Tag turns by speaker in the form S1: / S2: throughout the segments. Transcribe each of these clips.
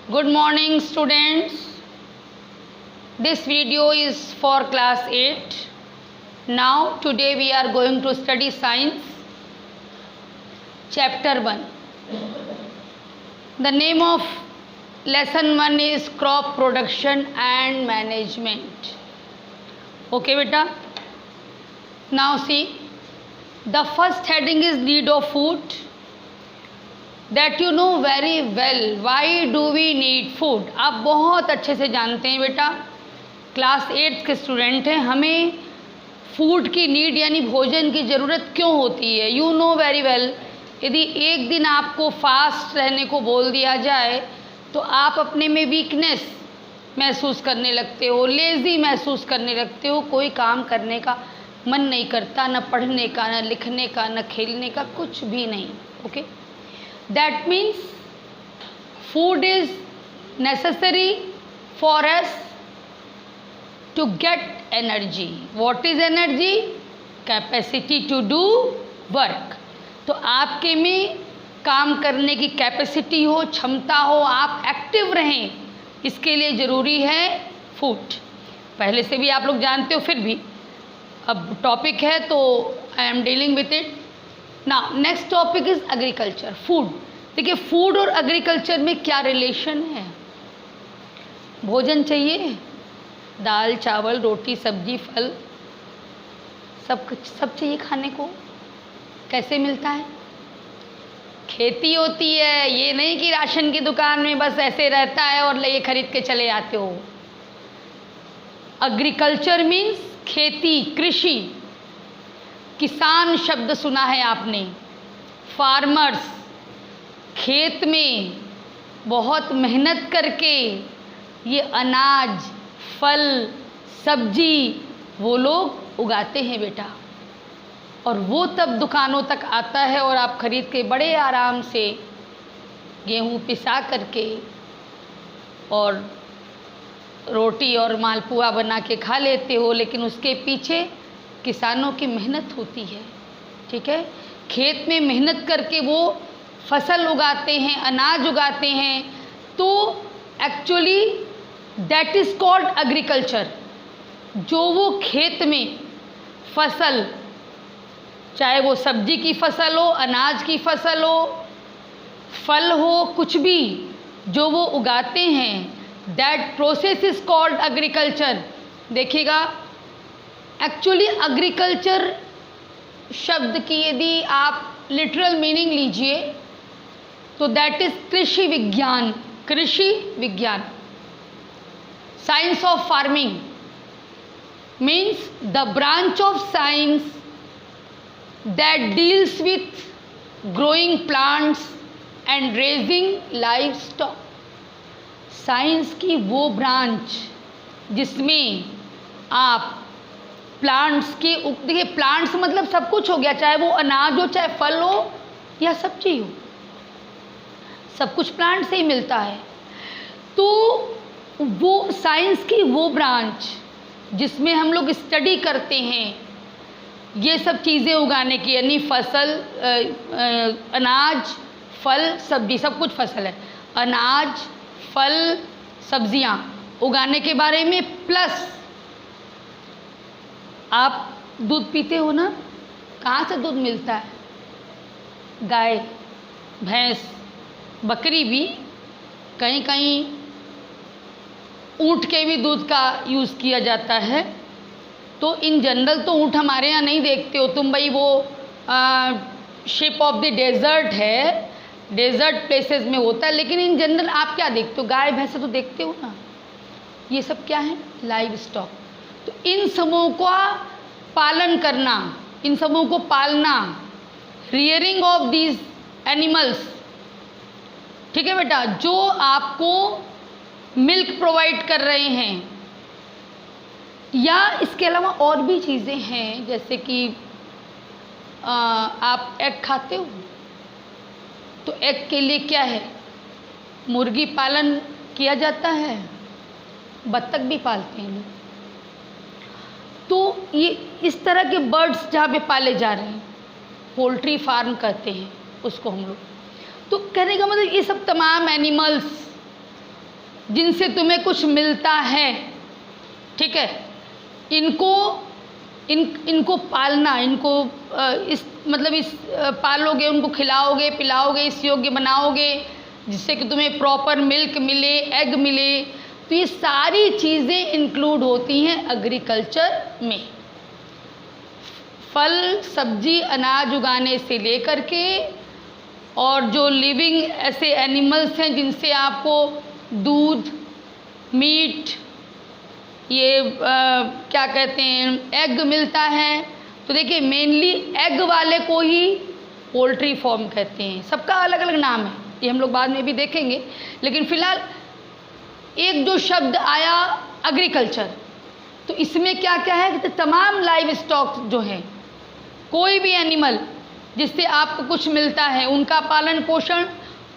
S1: Good morning, students. This video is for class 8. Now, today we are going to study science, chapter 1. The name of lesson 1 is crop production and management. Okay, beta? Now see, the first heading is need of food. That you know very well. Why do we need food? आप बहुत अच्छे से जानते हैं बेटा, class 8 के student हैं, हमें फूड की नीड यानी भोजन की ज़रूरत क्यों होती है. You know very well. यदि एक दिन आपको फास्ट रहने को बोल दिया जाए तो आप अपने में वीकनेस महसूस करने लगते हो, लेज़ी महसूस करने लगते हो, कोई काम करने का मन नहीं करता, न पढ़ने का, न लिखने का, न खेलने का, कुछ भी नहीं. Okay, that means food is necessary for us to get energy. What is energy? Capacity to do work. तो आपके में काम करने की कैपेसिटी हो, क्षमता हो, आप एक्टिव रहें, इसके लिए ज़रूरी है फूड. पहले से भी आप लोग जानते हो, फिर भी अब टॉपिक है तो I am dealing with it. Now next topic is agriculture, food. देखिए, फूड और एग्रीकल्चर में क्या रिलेशन है. भोजन चाहिए, दाल चावल रोटी सब्जी फल सब चाहिए खाने को. कैसे मिलता है? खेती होती है. ये नहीं कि राशन की दुकान में बस ऐसे रहता है और ले खरीद के चले आते हो. एग्रीकल्चर मीन्स खेती, कृषि. किसान शब्द सुना है आपने. फार्मर्स, खेत में बहुत मेहनत करके ये अनाज फल सब्जी वो लोग उगाते हैं बेटा, और वो तब दुकानों तक आता है और आप खरीद के बड़े आराम से गेहूँ पिसा करके और रोटी और मालपुआ बना के खा लेते हो. लेकिन उसके पीछे किसानों की मेहनत होती है. ठीक है, खेत में मेहनत करके वो फसल उगाते हैं, अनाज उगाते हैं. तो actually that is called agriculture. जो वो खेत में फसल, चाहे वो सब्जी की फसल हो, अनाज की फसल हो, फल हो, कुछ भी जो वो उगाते हैं, that process is called agriculture. देखिएगा, एक्चुअली एग्रीकल्चर शब्द की यदि आप लिटरल मीनिंग लीजिए तो दैट इज कृषि विज्ञान. कृषि विज्ञान, science of farming means the branch of science that deals with growing plants and raising live stock. Science की वो ब्रांच जिसमें आप प्लांट्स की, देखिए प्लांट्स मतलब सब कुछ हो गया, चाहे वो अनाज हो, चाहे फल हो या सब्जी हो, सब कुछ प्लांट से ही मिलता है. तो वो साइंस की वो ब्रांच जिसमें हम लोग स्टडी करते हैं ये सब चीज़ें उगाने की, यानी फसल, अनाज फल सब्जी, सब कुछ फसल है, अनाज फल सब्जियां उगाने के बारे में. प्लस आप दूध पीते हो ना, कहाँ से दूध मिलता है? गाय भैंस बकरी भी, कहीं कहीं ऊँट के भी दूध का यूज़ किया जाता है. तो इन जनरल तो ऊँट हमारे यहाँ नहीं देखते हो तुम भाई, वो शिप ऑफ द डेजर्ट है, डेजर्ट प्लेसेस में होता है. लेकिन इन जनरल आप क्या देखते हो? गाय भैंस तो देखते हो ना. ये सब क्या है? Live stock. तो इन समूहों का पालन करना, इन समूहों को पालना, रियरिंग ऑफ दीज एनिमल्स. ठीक है बेटा, जो आपको मिल्क प्रोवाइड कर रहे हैं, या इसके अलावा और भी चीज़ें हैं, जैसे कि आप एग खाते हो तो एग के लिए क्या है? मुर्गी पालन किया जाता है, बत्तख भी पालते हैं लोग. तो ये इस तरह के बर्ड्स जहाँ पे पाले जा रहे हैं, पोल्ट्री फार्म कहते हैं उसको हम लोग. तो कहने का मतलब ये सब तमाम एनिमल्स जिनसे तुम्हें कुछ मिलता है, ठीक है, इनको पालना, इनको पालोगे, उनको खिलाओगे पिलाओगे, इस योग्य बनाओगे जिससे कि तुम्हें प्रॉपर मिल्क मिले, एग मिले। तो ये सारी चीज़ें इंक्लूड होती हैं एग्रीकल्चर में। फल सब्जी अनाज उगाने से लेकर के, और जो लिविंग ऐसे एनिमल्स हैं जिनसे आपको दूध, मीट, ये क्या कहते हैं, एग मिलता है। तो देखिए मेनली एग वाले को ही पोल्ट्री फार्म कहते हैं, सबका अलग अलग नाम है, ये हम लोग बाद में भी देखेंगे। लेकिन फ़िलहाल एक जो शब्द आया एग्रीकल्चर, तो इसमें क्या क्या है कि तमाम लाइव स्टॉक जो हैं, कोई भी एनिमल जिससे आपको कुछ मिलता है, उनका पालन पोषण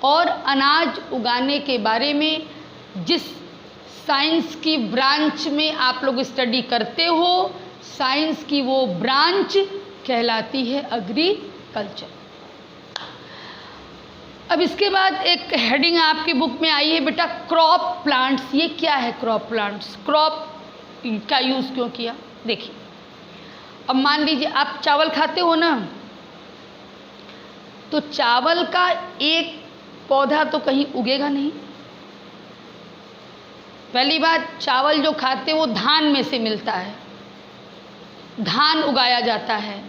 S1: और अनाज उगाने के बारे में जिस साइंस की ब्रांच में आप लोग स्टडी करते हो, साइंस की वो ब्रांच कहलाती है एग्रीकल्चर। अब इसके बाद एक हेडिंग आपकी बुक में आई है बेटा, क्रॉप प्लांट्स। ये क्या है क्रॉप प्लांट्स? क्रॉप का यूज़ क्यों किया? देखिए, अब मान लीजिए आप चावल खाते हो ना, तो चावल का एक पौधा तो कहीं उगेगा नहीं। पहली बात, चावल जो खाते वो धान में से मिलता है, धान उगाया जाता है,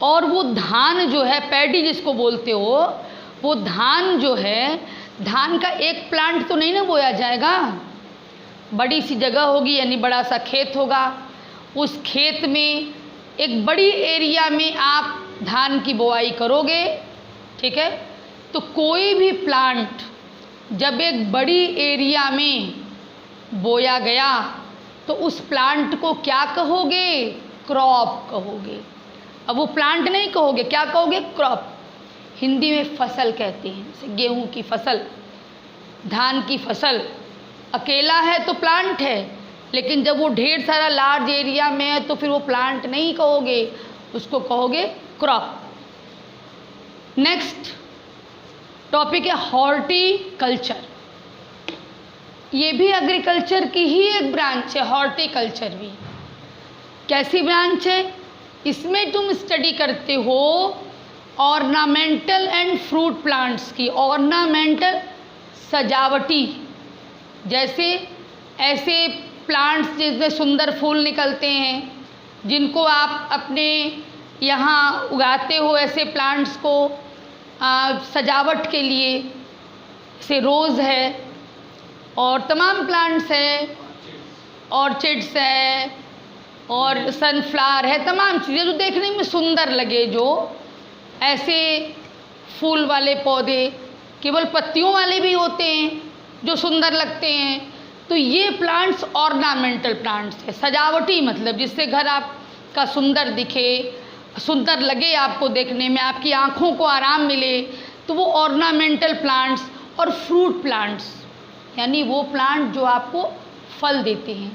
S1: और वो धान जो है, पैडी जिसको बोलते हो, वो धान जो है, धान का एक प्लांट तो नहीं ना बोया जाएगा। बड़ी सी जगह होगी, यानी बड़ा सा खेत होगा, उस खेत में एक बड़ी एरिया में आप धान की बुआई करोगे, ठीक है। तो कोई भी प्लांट जब एक बड़ी एरिया में बोया गया तो उस प्लांट को क्या कहोगे? क्रॉप कहोगे। अब वो प्लांट नहीं कहोगे, क्या कहोगे? क्रॉप। हिंदी में फसल कहते हैं, जैसे गेहूं की फसल, धान की फसल अकेला है तो प्लांट है, लेकिन जब वो ढेर सारा लार्ज एरिया में है तो फिर वो प्लांट नहीं कहोगे, उसको कहोगे क्रॉप। नेक्स्ट टॉपिक है हॉर्टिकल्चर। ये भी एग्रीकल्चर की ही एक ब्रांच है, हॉर्टिकल्चर भी। कैसी ब्रांच है? इसमें तुम स्टडी करते हो ऑर्नामेंटल एंड फ्रूट प्लांट्स की। ऑर्नामेंटल सजावटी, जैसे ऐसे प्लांट्स जिसमें सुंदर फूल निकलते हैं, जिनको आप अपने यहाँ उगाते हो, ऐसे प्लांट्स को सजावट के लिए, जैसे रोज़ है और तमाम प्लांट्स हैं, ऑर्चिड्स है और सनफ्लावर है, तमाम चीज़ें जो देखने में सुंदर लगे, जो ऐसे फूल वाले पौधे, केवल पत्तियों वाले भी होते हैं जो सुंदर लगते हैं। तो ये प्लांट्स ऑर्नामेंटल प्लांट्स है, सजावटी, मतलब जिससे घर आपका सुंदर दिखे, सुंदर लगे आपको देखने में, आपकी आँखों को आराम मिले, तो वो ऑर्नामेंटल प्लांट्स। और फ्रूट प्लांट्स यानी वो प्लांट जो आपको फल देते हैं,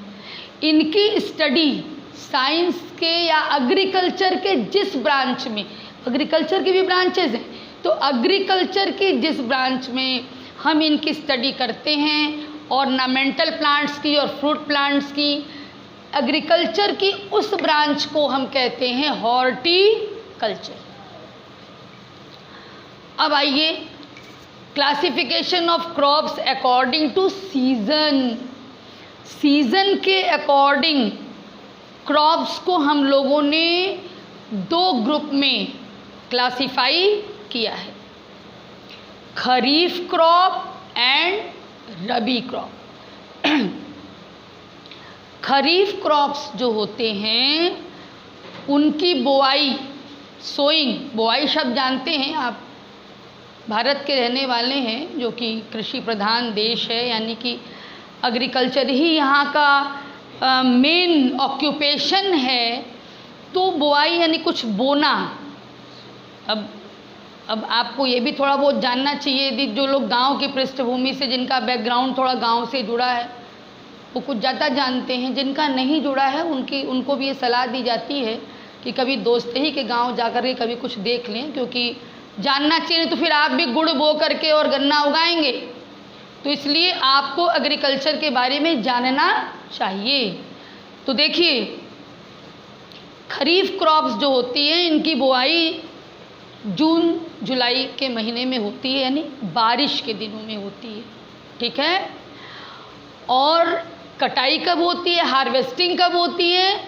S1: इनकी स्टडी साइंस के या एग्रीकल्चर के जिस ब्रांच में, एग्रीकल्चर की भी ब्रांचेज हैं, तो एग्रीकल्चर की जिस ब्रांच में हम इनकी स्टडी करते हैं, ऑर्नामेंटल प्लांट्स की और फ्रूट प्लांट्स की, एग्रीकल्चर की उस ब्रांच को हम कहते हैं हॉर्टिकल्चर। अब आइए, classification of crops according to season. Season के अकॉर्डिंग क्रॉप्स को हम लोगों ने दो ग्रुप में क्लासिफाई किया है, kharif crop and rabi crop. Kharif crops जो होते हैं उनकी बुआई, सोइंग, बुआई शब्द जानते हैं आप, भारत के रहने वाले हैं जो कि कृषि प्रधान देश है, यानी कि एग्रीकल्चर ही यहाँ का मेन ऑक्यूपेशन है। तो बुआई यानी कुछ बोना। अब आपको ये भी थोड़ा बहुत जानना चाहिए, यदि जो लोग गांव की पृष्ठभूमि से, जिनका बैकग्राउंड थोड़ा गांव से जुड़ा है, वो कुछ ज़्यादा जानते हैं। जिनका नहीं जुड़ा है उनको भी ये सलाह दी जाती है कि कभी दोस्त ही के गांव जाकर के कभी कुछ देख लें, क्योंकि जानना चाहिए, तो फिर आप भी गुड़ बो करके और गन्ना उगाएंगे तो इसलिए आपको एग्रीकल्चर के बारे में जानना चाहिए। तो देखिए, खरीफ क्रॉप्स जो होती हैं इनकी बुआई जून जुलाई के महीने में होती है, यानी बारिश के दिनों में होती है, ठीक है। और कटाई कब होती है, हार्वेस्टिंग कब होती है,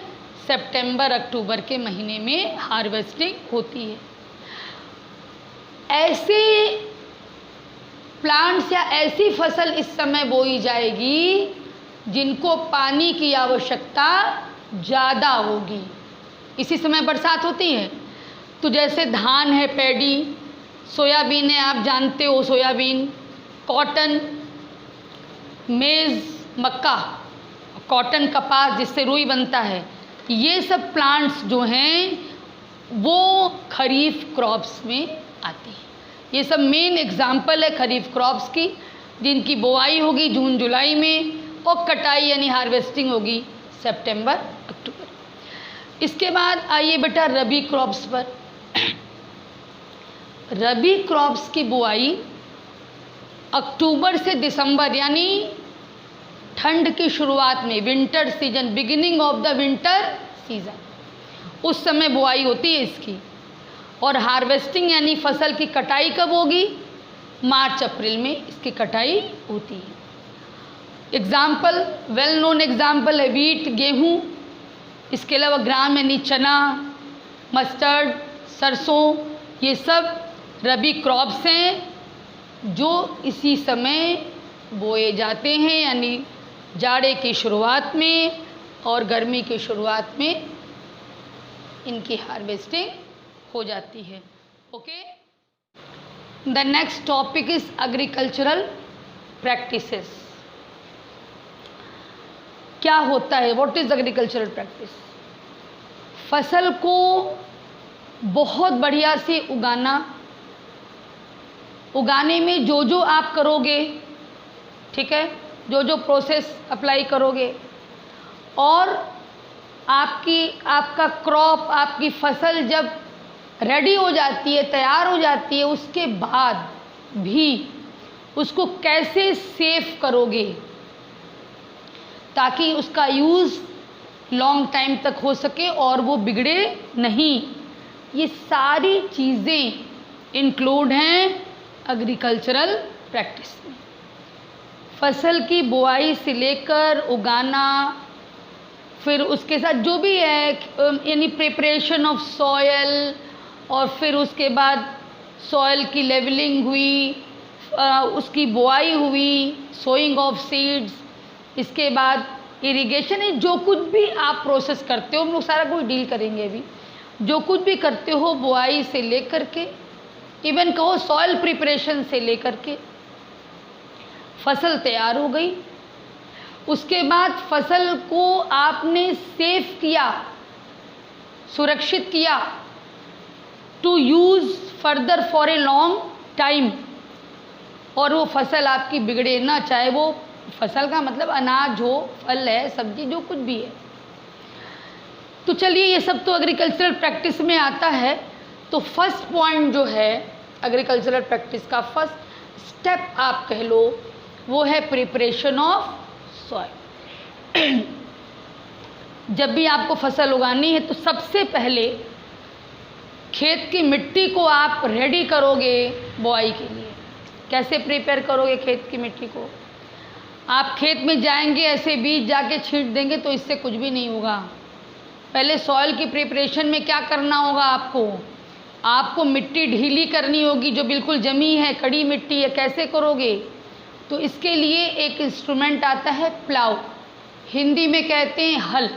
S1: सितंबर अक्टूबर के महीने में हार्वेस्टिंग होती है। ऐसे प्लांट्स या ऐसी फसल इस समय बोई जाएगी जिनको पानी की आवश्यकता ज़्यादा होगी। इसी समय बरसात होती है, तो जैसे धान है, पैडी, सोयाबीन है, आप जानते हो सोयाबीन, कॉटन, मेज़, मक्का, कॉटन कपास जिससे रुई बनता है, ये सब प्लांट्स जो हैं वो खरीफ क्रॉप्स में आती है। ये सब मेन एग्जाम्पल है खरीफ क्रॉप्स की, जिनकी बुआई होगी जून जुलाई में और कटाई यानी हार्वेस्टिंग होगी सितंबर अक्टूबर। इसके बाद आइए बेटा रबी क्रॉप्स पर। रबी क्रॉप्स की बुआई अक्टूबर से दिसंबर यानी ठंड की शुरुआत में, winter season, beginning of the winter season, उस समय बुआई होती है इसकी। और हार्वेस्टिंग यानी फसल की कटाई कब होगी, मार्च अप्रैल में इसकी कटाई होती है। एग्जाम्पल, वेल नोन एग्जाम्पल है वीट, गेहूँ, इसके अलावा ग्राम यानी चना, मस्टर्ड, सरसों, ये सब रबी क्रॉप्स हैं जो इसी समय बोए जाते हैं, यानी जाड़े की शुरुआत में और गर्मी की शुरुआत में इनकी हार्वेस्टिंग हो जाती है। Okay, the next topic is agricultural practices. क्या होता है, व्हाट इज एग्रीकल्चरल प्रैक्टिस? फसल को बहुत बढ़िया से उगाने में जो जो आप करोगे, ठीक है, जो जो प्रोसेस अप्लाई करोगे, और आपका क्रॉप, आपकी फसल जब रेडी हो जाती है, तैयार हो जाती है, उसके बाद भी उसको कैसे सेव करोगे ताकि उसका यूज़ लॉन्ग टाइम तक हो सके और वो बिगड़े नहीं। ये सारी चीज़ें इंक्लूड हैं एग्रीकल्चरल प्रैक्टिस में। फसल की बुआई से लेकर उगाना, फिर उसके साथ जो भी है यानी प्रिपरेशन ऑफ सॉयल, और फिर उसके बाद सॉयल की लेवलिंग हुई, उसकी बुआई हुई, सोइंग ऑफ सीड्स, इसके बाद इरिगेशन, जो कुछ भी आप प्रोसेस करते हो, हम लोग सारा कुछ डील करेंगे अभी। जो कुछ भी करते हो बुआई से लेकर के, इवन कहो सॉयल प्रिपरेशन से लेकर के, फसल तैयार हो गई, उसके बाद फसल को आपने सेव किया, सुरक्षित किया, to use further for a long time, और वो फसल आपकी बिगड़े ना, चाहे वो फसल का मतलब अनाज हो, फल है, सब्जी, जो कुछ भी है। तो चलिए, ये सब तो एग्रीकल्चरल प्रैक्टिस में आता है। तो फर्स्ट पॉइंट जो है एग्रीकल्चरल प्रैक्टिस का, फर्स्ट स्टेप आप कह लो, वो है प्रिपरेशन ऑफ सॉइल। जब भी आपको फसल उगानी है तो सबसे पहले खेत की मिट्टी को आप रेडी करोगे बुआई के लिए। कैसे प्रिपेयर करोगे खेत की मिट्टी को? आप खेत में जाएंगे, ऐसे बीज जाके छींट देंगे तो इससे कुछ भी नहीं होगा। पहले सॉइल की प्रिपरेशन में क्या करना होगा आपको मिट्टी ढीली करनी होगी, जो बिल्कुल जमी है, कड़ी मिट्टी है, कैसे करोगे? तो इसके लिए एक इंस्ट्रूमेंट आता है प्लाउ, हिंदी में कहते हैं हल।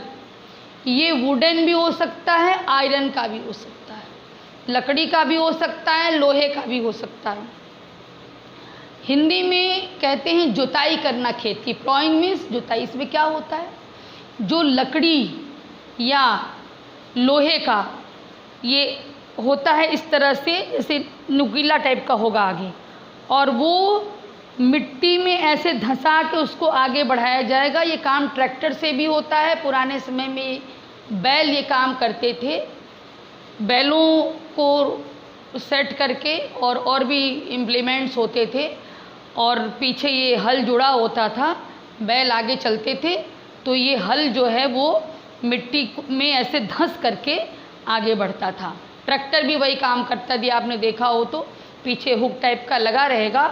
S1: ये वुडन भी हो सकता है, आयरन का भी हो सकता है, लकड़ी का भी हो सकता है, लोहे का भी हो सकता है। हिंदी में कहते हैं जुताई करना खेत की, प्लॉइंग मीन्स जुताई। इसमें क्या होता है, जो लकड़ी या लोहे का ये होता है इस तरह से, जैसे नुकीला टाइप का होगा आगे, और वो मिट्टी में ऐसे धंसा के उसको आगे बढ़ाया जाएगा। ये काम ट्रैक्टर से भी होता है। पुराने समय में बैल ये काम करते थे, बैलों को सेट करके, और भी इम्प्लीमेंट्स होते थे, और पीछे ये हल जुड़ा होता था, बैल आगे चलते थे, तो ये हल जो है वो मिट्टी में ऐसे धंस करके आगे बढ़ता था। ट्रैक्टर भी वही काम करता, यदि आपने देखा हो तो पीछे हुक टाइप का लगा रहेगा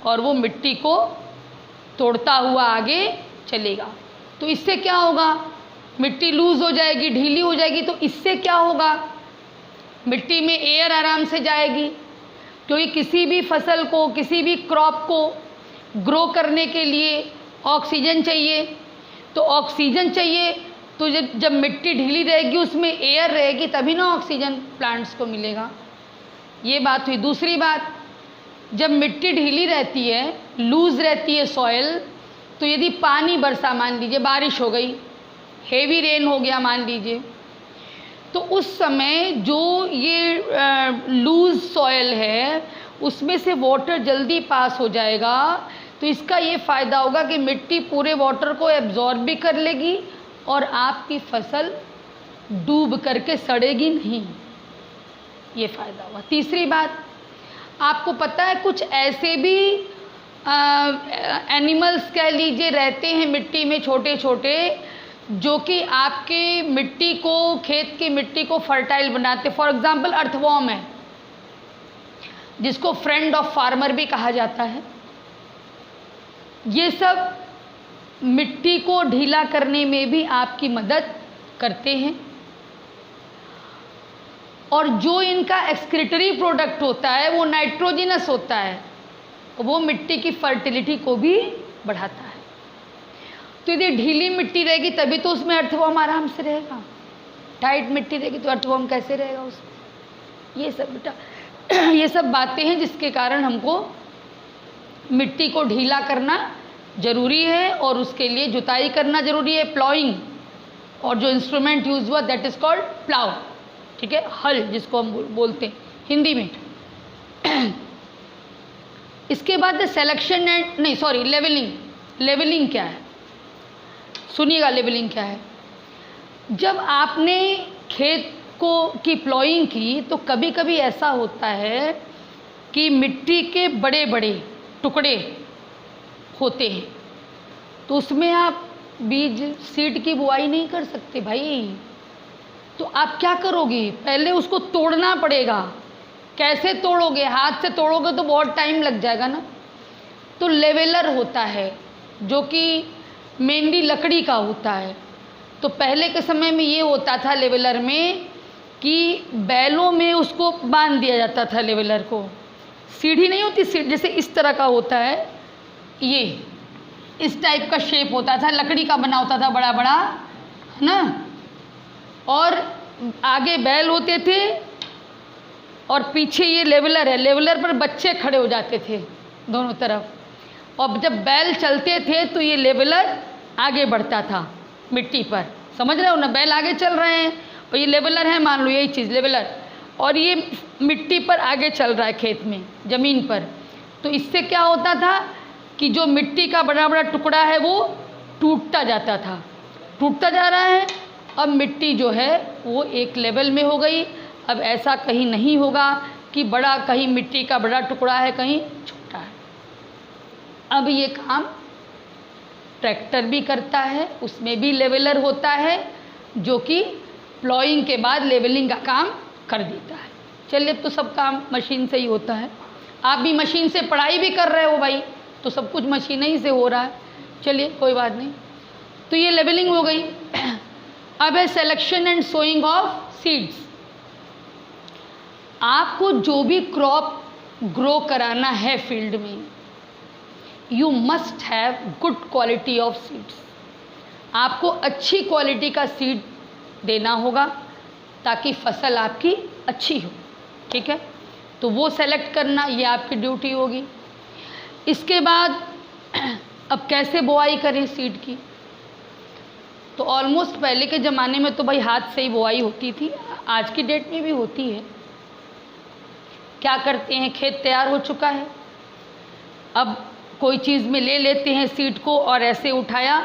S1: और वो मिट्टी को तोड़ता हुआ आगे चलेगा। तो इससे क्या होगा, मिट्टी लूज़ हो जाएगी, ढीली हो जाएगी, तो इससे क्या होगा, मिट्टी में एयर आराम से जाएगी, क्योंकि किसी भी फसल को, किसी भी क्रॉप को ग्रो करने के लिए ऑक्सीजन चाहिए। तो ऑक्सीजन चाहिए तो जब मिट्टी ढीली रहेगी, उसमें एयर रहेगी, तभी ना ऑक्सीजन प्लांट्स को मिलेगा। ये बात हुई। दूसरी बात, जब मिट्टी ढीली रहती है, लूज़ रहती है सॉइल, तो यदि पानी बरसा, मान लीजिए बारिश हो गई, हेवी रेन हो गया मान लीजिए, तो उस समय जो ये लूज़ सॉइल है उसमें से वाटर जल्दी पास हो जाएगा। तो इसका ये फ़ायदा होगा कि मिट्टी पूरे वाटर को एब्जॉर्ब भी कर लेगी और आपकी फसल डूब करके सड़ेगी नहीं, ये फ़ायदा हुआ। तीसरी बात, आपको पता है कुछ ऐसे भी एनिमल्स कह लीजिए रहते हैं मिट्टी में, छोटे छोटे, जो कि आपके मिट्टी को, खेत की मिट्टी को फर्टाइल बनाते। फॉर एग्जांपल अर्थवॉर्म है, जिसको फ्रेंड ऑफ फार्मर भी कहा जाता है। ये सब मिट्टी को ढीला करने में भी आपकी मदद करते हैं। और जो इनका एक्सक्रीटरी प्रोडक्ट होता है वो नाइट्रोजिनस होता है, वो मिट्टी की फर्टिलिटी को भी बढ़ाता है। तो यदि ढीली मिट्टी रहेगी तभी तो उसमें अर्थवॉर्म आराम से रहेगा, टाइट मिट्टी रहेगी तो अर्थवॉर्म कैसे रहेगा उसमें। ये सब बेटा ये सब बातें हैं जिसके कारण हमको मिट्टी को ढीला करना ज़रूरी है और उसके लिए जुताई करना ज़रूरी है, प्लॉइंग। और जो इंस्ट्रूमेंट यूज़ हुआ दैट इज़ कॉल्ड प्लाउ, ठीक है, हल जिसको हम बोलते हैं हिंदी में। इसके बाद सिलेक्शन एंड नहीं सॉरी लेवलिंग। लेवलिंग क्या है, सुनिएगा लेवलिंग क्या है। जब आपने खेत को की प्लॉइंग की तो कभी कभी ऐसा होता है कि मिट्टी के बड़े बड़े टुकड़े होते हैं, तो उसमें आप बीज सीड की बुआई नहीं कर सकते भाई। तो आप क्या करोगे, पहले उसको तोड़ना पड़ेगा। कैसे तोड़ोगे, हाथ से तोड़ोगे तो बहुत टाइम लग जाएगा ना। तो लेवलर होता है जो कि मेनली लकड़ी का होता है। तो पहले के समय में ये होता था लेवलर में कि बैलों में उसको बांध दिया जाता था लेवलर को। सीढ़ी नहीं होती, सीढ़ी जैसे इस तरह का होता है, ये इस टाइप का शेप होता था, लकड़ी का बना होता था बड़ा बड़ा, है ना। और आगे बैल होते थे और पीछे ये लेवलर है, लेवलर पर बच्चे खड़े हो जाते थे दोनों तरफ। और जब बैल चलते थे तो ये लेवलर आगे बढ़ता था मिट्टी पर, समझ रहे हो ना। बैल आगे चल रहे हैं और ये लेवलर है, मान लो यही चीज़ लेवलर, और ये मिट्टी पर आगे चल रहा है खेत में, ज़मीन पर। तो इससे क्या होता था कि जो मिट्टी का बड़ा बड़ा टुकड़ा है वो टूटता जाता था, टूटता जा रहा है। अब मिट्टी जो है वो एक लेवल में हो गई। अब ऐसा कहीं नहीं होगा कि बड़ा, कहीं मिट्टी का बड़ा टुकड़ा है, कहीं छोटा है। अब ये काम ट्रैक्टर भी करता है, उसमें भी लेवलर होता है जो कि प्लॉइंग के बाद लेवलिंग का काम कर देता है। चलिए, अब तो सब काम मशीन से ही होता है। आप भी मशीन से पढ़ाई भी कर रहे हो भाई, तो सब कुछ मशीन ही से हो रहा है। चलिए, कोई बात नहीं। तो ये लेवलिंग हो गई। अब है selection and sowing of seeds. आपको जो भी क्रॉप ग्रो कराना है फील्ड में, you must have good quality of seeds. आपको अच्छी क्वालिटी का सीड देना होगा ताकि फसल आपकी अच्छी हो, ठीक है। तो वो सेलेक्ट करना ये आपकी ड्यूटी होगी। इसके बाद अब कैसे बुआई करें सीड की, तो ऑलमोस्ट पहले के ज़माने में तो भाई हाथ से ही बुआई होती थी, आज की डेट में भी होती है। क्या करते हैं, खेत तैयार हो चुका है, अब कोई चीज़ में ले लेते हैं सीड को और ऐसे उठाया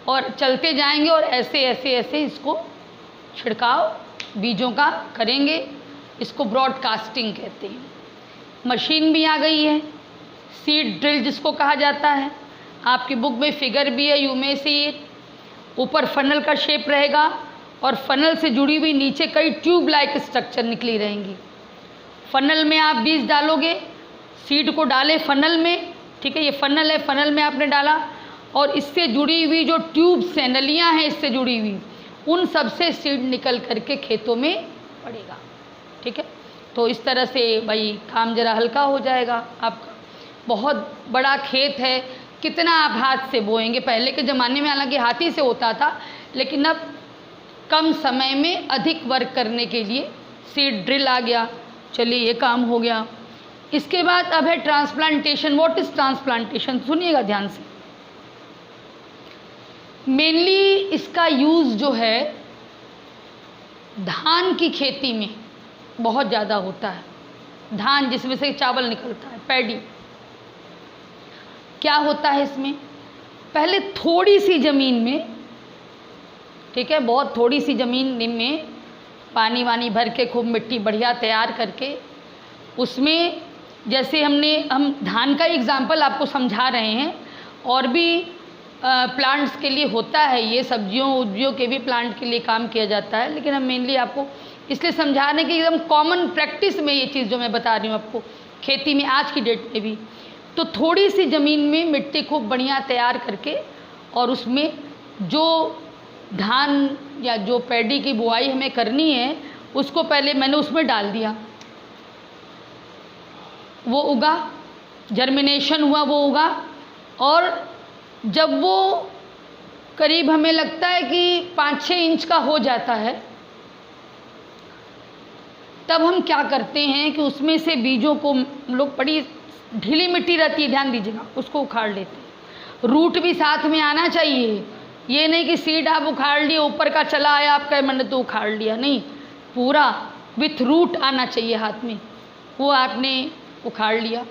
S1: और चलते जाएंगे और ऐसे ऐसे ऐसे इसको छिड़काव बीजों का करेंगे। इसको ब्रॉडकास्टिंग कहते हैं। मशीन भी आ गई है, सीड ड्रिल जिसको कहा जाता है। आपकी बुक में फिगर भी है, यू में सी इट। ऊपर फनल का शेप रहेगा और फनल से जुड़ी हुई नीचे कई ट्यूब लाइक स्ट्रक्चर निकली रहेंगी। फनल में आप बीज डालोगे, सीड को डालें फनल में, ठीक है, ये फनल है, फनल में आपने डाला और इससे जुड़ी हुई जो ट्यूब्स हैं, नलियाँ हैं इससे जुड़ी हुई, उन सब से सीड निकल करके खेतों में पड़ेगा, ठीक है। तो इस तरह से भाई काम जरा हल्का हो जाएगा आपका। बहुत बड़ा खेत है, कितना आप हाथ से बोएंगे। पहले के ज़माने में हालांकि हाथी से होता था, लेकिन अब कम समय में अधिक वर्क करने के लिए सीड ड्रिल आ गया। चलिए ये काम हो गया। इसके बाद अब है ट्रांसप्लांटेशन। What is transplantation? सुनिएगा ध्यान से। मेनली इसका यूज़ जो है धान की खेती में बहुत ज़्यादा होता है। धान जिसमें से चावल निकलता है, पैडी। क्या होता है इसमें? पहले थोड़ी सी ज़मीन में, ठीक है, बहुत थोड़ी सी ज़मीन में पानी वानी भर के खूब मिट्टी बढ़िया तैयार करके उसमें, जैसे हम धान का एग्जाम्पल आपको समझा रहे हैं, और भी प्लांट्स के लिए होता है ये, सब्जियों उब्जियों के भी प्लांट के लिए काम किया जाता है, लेकिन हम मेनली आपको इसलिए समझा रहे हैं कि एकदम कॉमन प्रैक्टिस में ये चीज़ जो मैं बता रही हूँ आपको खेती में आज की डेट में भी। तो थोड़ी सी ज़मीन में मिट्टी खूब बढ़िया तैयार करके और उसमें जो धान या जो पैडी की बुआई हमें करनी है उसको पहले मैंने उसमें डाल दिया। वो उगा, जर्मिनेशन हुआ, वो उगा, और जब वो करीब हमें लगता है कि 5-6 इंच का हो जाता है, तब हम क्या करते हैं कि उसमें से बीजों को लोग, बड़ी ढीली मिट्टी रहती है, ध्यान दीजिएगा, उसको उखाड़ लेते हैं। रूट भी साथ में आना चाहिए। ये नहीं कि सीड आप उखाड़ लिए, ऊपर का चला आया, आपका मैंने तो उखाड़ लिया, नहीं, पूरा विथ रूट आना चाहिए हाथ में, वो आपने उखाड़ लिया।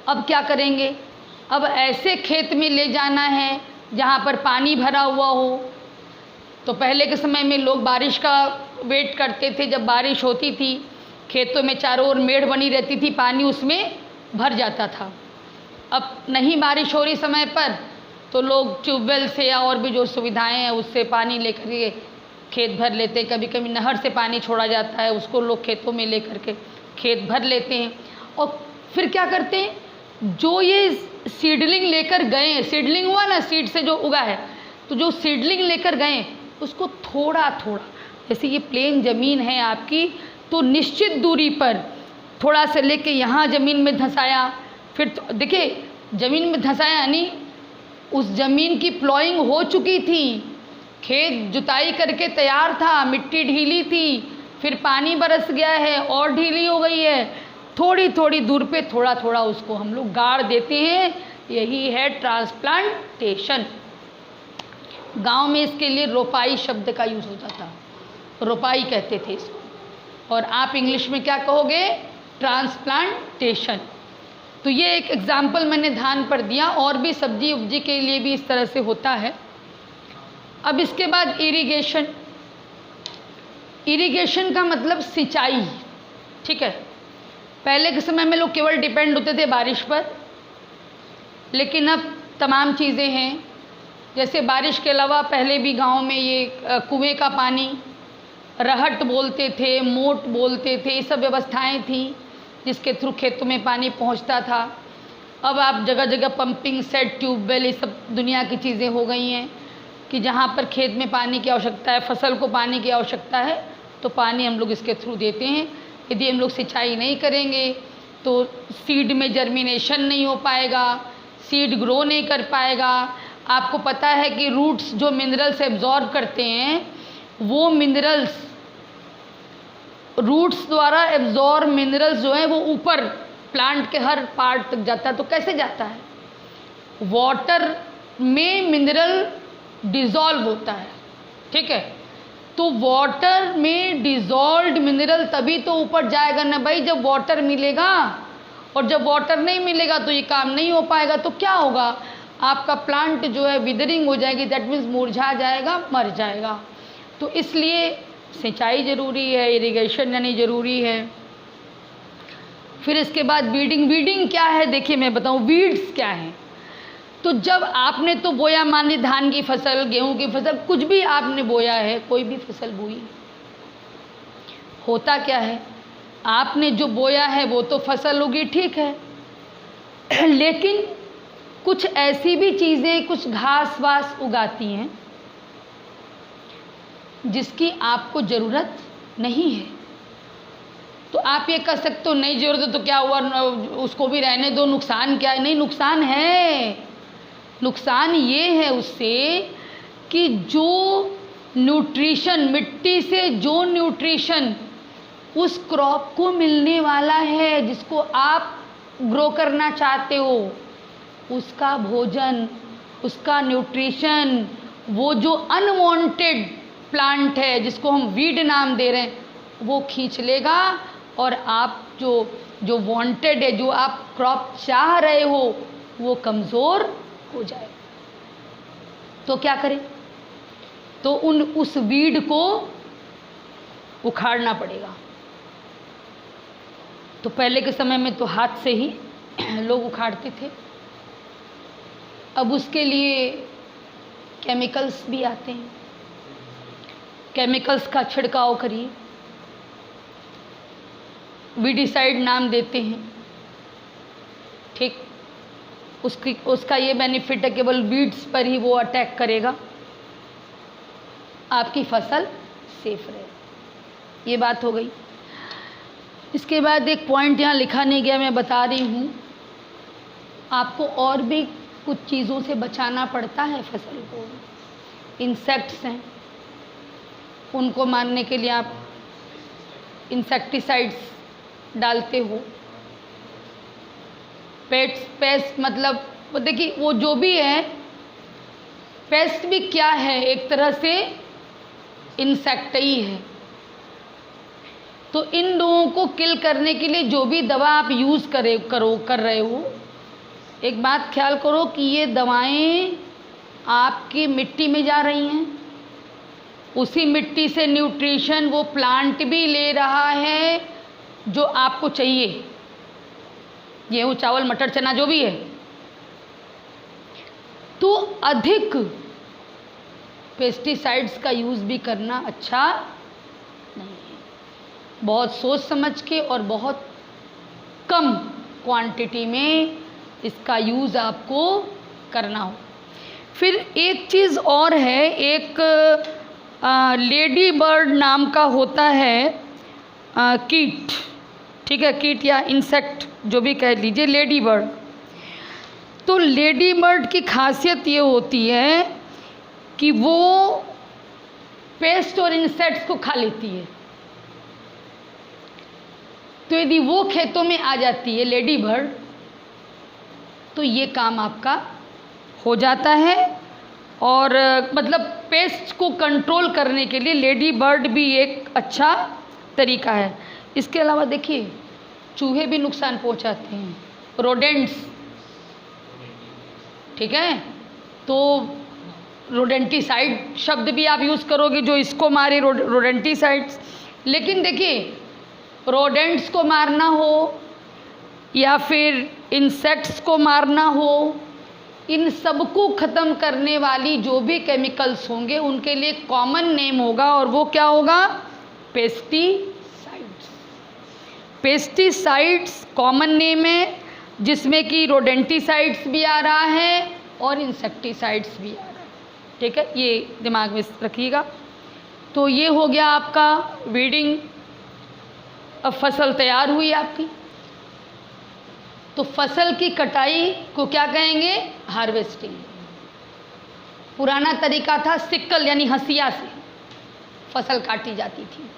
S1: अब क्या करेंगे? अब ऐसे खेत में ले जाना है जहाँ पर पानी भरा हुआ हो। तो पहले के समय में लोग बारिश का वेट करते थे, जब बारिश होती थी खेतों में चारों ओर मेड़ बनी रहती थी, पानी उसमें भर जाता था। अब नहीं बारिश हो रही समय पर, तो लोग ट्यूबवेल से या और भी जो सुविधाएं हैं उससे पानी लेकर के खेत भर लेते हैं। कभी कभी नहर से पानी छोड़ा जाता है, उसको लोग खेतों में लेकर के खेत भर लेते हैं। और फिर क्या करते हैं, जो ये सीडलिंग लेकर गए, सीडलिंग हुआ ना, सीड से जो उगा है, तो जो सीडलिंग लेकर गए उसको थोड़ा थोड़ा, जैसे ये प्लेन ज़मीन है आपकी, तो निश्चित दूरी पर थोड़ा से लेके यहाँ ज़मीन में धंसाया। फिर तो देखिए, ज़मीन में धंसाया यानी उस ज़मीन की प्लॉइंग हो चुकी थी, खेत जुताई करके तैयार था, मिट्टी ढीली थी, फिर पानी बरस गया है और ढीली हो गई है, थोड़ी थोड़ी दूर पे थोड़ा थोड़ा उसको हम लोग गाड़ देते हैं। यही है ट्रांसप्लांटेशन। गांव में इसके लिए रोपाई शब्द का यूज़ होता था, रोपाई कहते थे इसको, और आप इंग्लिश में क्या कहोगे? ट्रांसप्लांटेशन। तो ये एक एग्जाम्पल मैंने धान पर दिया, और भी सब्जी उब्जी के लिए भी इस तरह से होता है। अब इसके बाद इरिगेशन। इरिगेशन का मतलब सिंचाई, ठीक है। पहले के समय में लोग केवल डिपेंड होते थे बारिश पर, लेकिन अब तमाम चीज़ें हैं। जैसे बारिश के अलावा पहले भी गांव में ये कुएं का पानी, रहट बोलते थे, मोट बोलते थे, ये सब व्यवस्थाएं थी जिसके थ्रू खेतों में पानी पहुंचता था। अब आप जगह जगह पंपिंग सेट, ट्यूबवेल, ये सब दुनिया की चीज़ें हो गई हैं कि जहाँ पर खेत में पानी की आवश्यकता है, फसल को पानी की आवश्यकता है, तो पानी हम लोग इसके थ्रू देते हैं। यदि हम लोग सिंचाई नहीं करेंगे तो सीड में जर्मिनेशन नहीं हो पाएगा, सीड ग्रो नहीं कर पाएगा। आपको पता है कि रूट्स जो मिनरल्स एब्जॉर्ब करते हैं, वो मिनरल्स, रूट्स द्वारा एब्जॉर्ब मिनरल्स जो हैं वो ऊपर प्लांट के हर पार्ट तक जाता है। तो कैसे जाता है? वाटर में मिनरल डिज़ोल्व होता है, ठीक है। तो वाटर में डिज़ोल्व्ड मिनरल तभी तो ऊपर जाएगा ना भाई, जब वाटर मिलेगा, और जब वाटर नहीं मिलेगा तो ये काम नहीं हो पाएगा। तो क्या होगा? आपका प्लांट जो है विदरिंग हो जाएगी, दैट मीन्स मुरझा जाएगा, मर जाएगा। तो इसलिए सिंचाई ज़रूरी है, इरिगेशन यानी ज़रूरी है। फिर इसके बाद वीडिंग। वीडिंग क्या है देखिए मैं बताऊं, वीड्स क्या है। तो जब आपने तो बोया, मान ली धान की फसल, गेहूं की फसल, कुछ भी आपने बोया है, कोई भी फसल बोई, होता क्या है, आपने जो बोया है वो तो फसल होगी, ठीक है, लेकिन कुछ ऐसी भी चीज़ें, कुछ घास वास उगाती हैं जिसकी आपको ज़रूरत नहीं है। तो आप ये कह सकते हो नहीं ज़रूरत है तो क्या हुआ, उसको भी रहने दो, नुकसान क्या है। नहीं, नुकसान है। नुकसान ये है उससे कि जो न्यूट्रिशन, मिट्टी से जो न्यूट्रिशन उस क्रॉप को मिलने वाला है, जिसको आप ग्रो करना चाहते हो, उसका भोजन, उसका न्यूट्रिशन, वो जो अनवांटेड प्लांट है जिसको हम वीड नाम दे रहे हैं, वो खींच लेगा और आप जो वांटेड है, जो आप क्रॉप चाह रहे हो, वो कमज़ोर हो जाए। तो क्या करें, तो उस वीड को उखाड़ना पड़ेगा। तो पहले के समय में तो हाथ से ही लोग उखाड़ते थे, अब उसके लिए केमिकल्स भी आते हैं। केमिकल्स का छिड़काव करिए, वीडिसाइड नाम देते हैं, ठीक। उसका ये बेनिफिट है, केवल वीड्स पर ही वो अटैक करेगा, आपकी फसल सेफ रहे। ये बात हो गई। इसके बाद एक पॉइंट यहाँ लिखा नहीं गया, मैं बता रही हूँ, आपको और भी कुछ चीज़ों से बचाना पड़ता है फसल को। इंसेक्ट्स हैं, उनको मारने के लिए आप इंसेक्टिसाइड्स डालते हो। पेस्ट मतलब वो देखिए, वो जो भी है, पेस्ट भी क्या है, एक तरह से इंसेक्ट ही है। तो इन लोगों को किल करने के लिए जो भी दवा आप यूज़ कर रहे हो, एक बात ख्याल करो कि ये दवाएं आपकी मिट्टी में जा रही हैं, उसी मिट्टी से न्यूट्रिशन वो प्लांट भी ले रहा है जो आपको चाहिए, गेहूँ, चावल, मटर, चना जो भी है। तो अधिक पेस्टिसाइड्स का यूज़ भी करना अच्छा नहीं है। बहुत सोच समझ के और बहुत कम क्वांटिटी में इसका यूज़ आपको करना हो। फिर एक चीज़ और है, एक लेडी बर्ड नाम का होता है कीट, ठीक है, कीट या इंसेक्ट जो भी कह लीजिए, लेडी बर्ड। तो लेडी बर्ड की खासियत ये होती है कि वो पेस्ट और इंसेक्ट्स को खा लेती है। तो यदि वो खेतों में आ जाती है लेडी बर्ड, तो ये काम आपका हो जाता है। और मतलब पेस्ट को कंट्रोल करने के लिए लेडी बर्ड भी एक अच्छा तरीका है। इसके अलावा देखिए, चूहे भी नुकसान पहुंचाते हैं, रोडेंट्स, ठीक है। तो रोडेंटिसाइड शब्द भी आप यूज़ करोगे, जो इसको मारे, रोडेंटिसाइड्स। लेकिन देखिए, रोडेंट्स को मारना हो या फिर इंसेक्ट्स को मारना हो, इन सबको ख़त्म करने वाली जो भी केमिकल्स होंगे, उनके लिए कॉमन नेम होगा, और वो क्या होगा, पेस्टिसाइड्स। पेस्टिसाइड्स कॉमन नेम है, जिसमें कि रोडेंटिसाइड्स भी आ रहा है और इंसेक्टिसाइड्स भी आ रहा है, ठीक है, ये दिमाग में रखिएगा। तो ये हो गया आपका वीडिंग। अब फसल तैयार हुई आपकी, तो फसल की कटाई को क्या कहेंगे, हार्वेस्टिंग। पुराना तरीका था सिक्कल यानी हंसिया से फसल काटी जाती थी।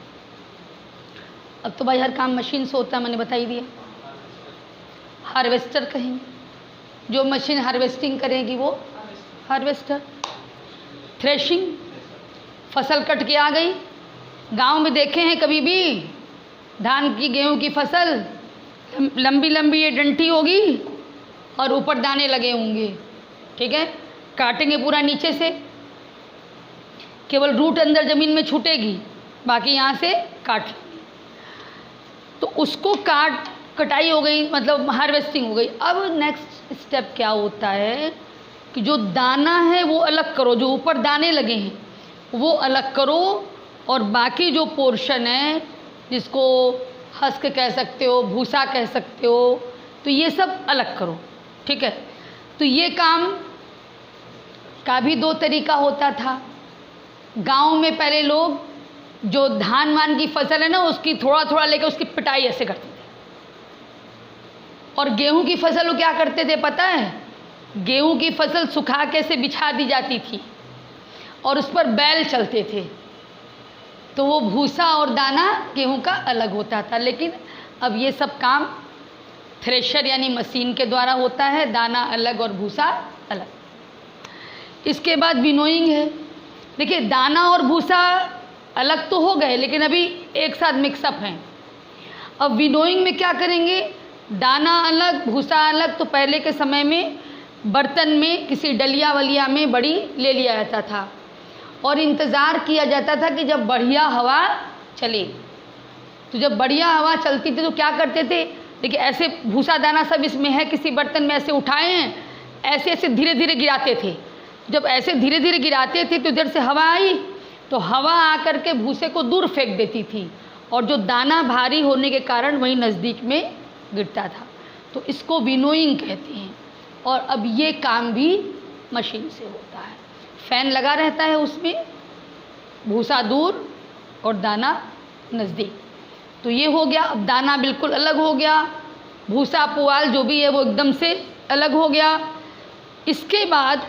S1: अब तो भाई हर काम मशीन से होता है, मैंने बता ही दिया। हार्वेस्टर कहेंगे, जो मशीन हार्वेस्टिंग करेगी वो हार्वेस्टर। थ्रेशिंग, फसल कट के आ गई। गांव में देखे हैं कभी भी धान की, गेहूं की फसल लंबी लंबी ये डंठी होगी और ऊपर दाने लगे होंगे, ठीक है। काटेंगे पूरा नीचे से, केवल रूट अंदर ज़मीन में छूटेगी, बाकी यहाँ से काट। तो उसको कटाई हो गई, मतलब हार्वेस्टिंग हो गई। अब नेक्स्ट स्टेप क्या होता है कि जो दाना है वो अलग करो, जो ऊपर दाने लगे हैं वो अलग करो, और बाकी जो पोर्शन है जिसको हस्क कह सकते हो, भूसा कह सकते हो, तो ये सब अलग करो। ठीक है, तो ये काम का भी दो तरीका होता था। गांव में पहले लोग जो धान वान की फसल है ना, उसकी थोड़ा थोड़ा लेकर उसकी पिटाई ऐसे करते थे। और गेहूं की फसल को क्या करते थे पता है? गेहूं की फसल सुखा के से बिछा दी जाती थी और उस पर बैल चलते थे, तो वो भूसा और दाना गेहूं का अलग होता था। लेकिन अब ये सब काम थ्रेशर यानी मशीन के द्वारा होता है, दाना अलग और भूसा अलग। इसके बाद विनोइंग है। देखिए, दाना और भूसा अलग तो हो गए, लेकिन अभी एक साथ मिक्सअप हैं। अब विनोइंग में क्या करेंगे? दाना अलग भूसा अलग। तो पहले के समय में बर्तन में किसी डलिया वलिया में बड़ी ले लिया जाता था और इंतज़ार किया जाता था कि जब बढ़िया हवा चले। तो जब बढ़िया हवा चलती थी तो क्या करते थे? देखिए, ऐसे भूसा दाना सब इसमें है, किसी बर्तन में ऐसे उठाए हैं, ऐसे ऐसे धीरे धीरे गिराते थे। जब ऐसे धीरे धीरे गिराते थे तो इधर से हवा आई तो हवा आकर के भूसे को दूर फेंक देती थी, और जो दाना भारी होने के कारण वहीं नज़दीक में गिरता था। तो इसको विनोइंग कहते हैं। और अब ये काम भी मशीन से होता है। फैन लगा रहता है, उसमें भूसा दूर और दाना नज़दीक। तो ये हो गया। अब दाना बिल्कुल अलग हो गया, भूसा पुआल जो भी है वो एकदम से अलग हो गया। इसके बाद